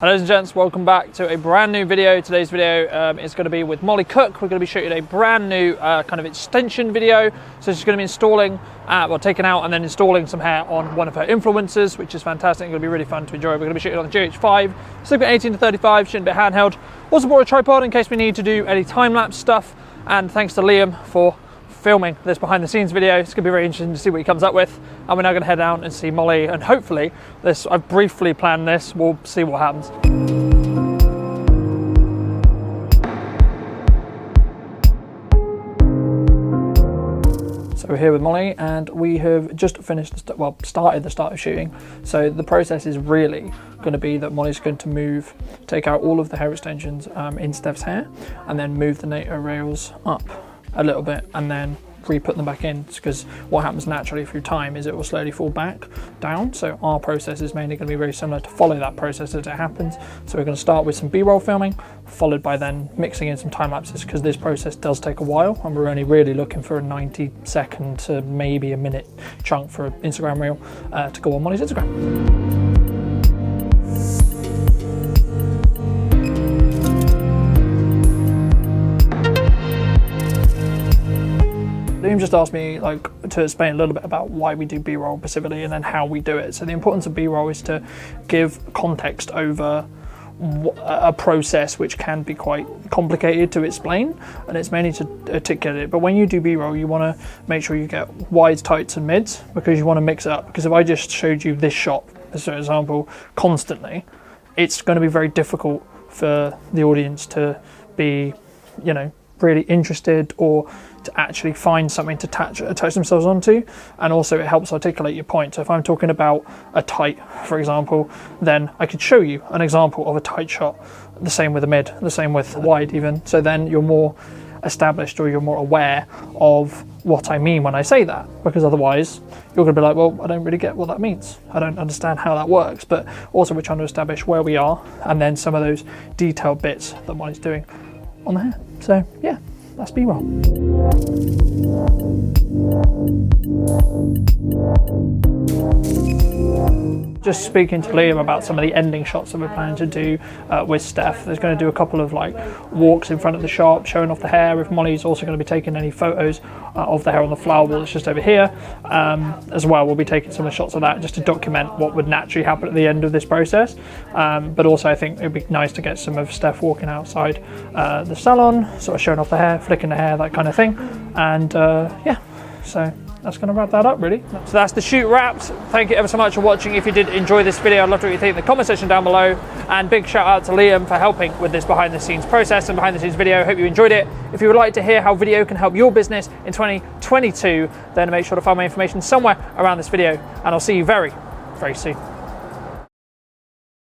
Hello ladies and gents, welcome back to a brand new video. Today's video is going to be with Molly Cook. We're going to be shooting a brand new kind of extension video. So she's going to be installing, taking out and then installing some hair on one of her influencers, which is fantastic. It's going to be really fun to enjoy. We're going to be shooting on the GH5, sleeping at 18 to 35, shooting a bit handheld. Also brought a tripod in case we need to do any time-lapse stuff. And thanks to Liam for filming this behind the scenes video. It's going to be very interesting to see what he comes up with. And we're now going to head down and see Molly, and hopefully I've briefly planned this, we'll see what happens. So we're here with Molly and we have just finished, started the start of shooting. So the process is really going to be that Molly's going to take out all of the hair extensions in Steph's hair and then move the NATO rails up a little bit and then re-put them back in, because what happens naturally through time is it will slowly fall back down. So our process is mainly going to be very similar to follow that process as it happens. So we're going to start with some B-roll filming, followed by then mixing in some time lapses, because this process does take a while and we're only really looking for a 90-second to maybe a minute chunk for an Instagram reel to go on Molly's Instagram. Liam just asked me to explain a little bit about why we do B-roll specifically and then how we do it. So the importance of B-roll is to give context over a process which can be quite complicated to explain, and it's mainly to articulate it. But when you do B-roll, you want to make sure you get wides, tights and mids, because you want to mix it up. Because if I just showed you this shot as an example constantly, it's going to be very difficult for the audience to be, really interested or to actually find something to attach themselves onto. And also it helps articulate your point. So if I'm talking about a tight, for example, then I could show you an example of a tight shot, the same with a mid, the same with a wide even. So then you're more established or you're more aware of what I mean when I say that, because otherwise you're going to be like, well, I don't really get what that means. I don't understand how that works. But also we're trying to establish where we are and then some of those detailed bits that Molly's doing on the hair. So yeah, that's B-roll. Just speaking to Liam about some of the ending shots that we're planning to do with Steph. There's going to do a couple of walks in front of the shop, showing off the hair. If Molly's also going to be taking any photos of the hair on the flower wall that's just over here as well. We'll be taking some of the shots of that just to document what would naturally happen at the end of this process. But also I think it'd be nice to get some of Steph walking outside the salon, sort of showing off the hair, flicking the hair, that kind of thing. And yeah, so that's going to wrap that up really. So that's the shoot wrapped. Thank you ever so much for watching. If you did enjoy this video, I'd love to know what you think in the comment section down below. And big shout out to Liam for helping with this behind the scenes process and behind the scenes video. Hope you enjoyed it. If you would like to hear how video can help your business in 2022, then make sure to find my information somewhere around this video. And I'll see you very, very soon.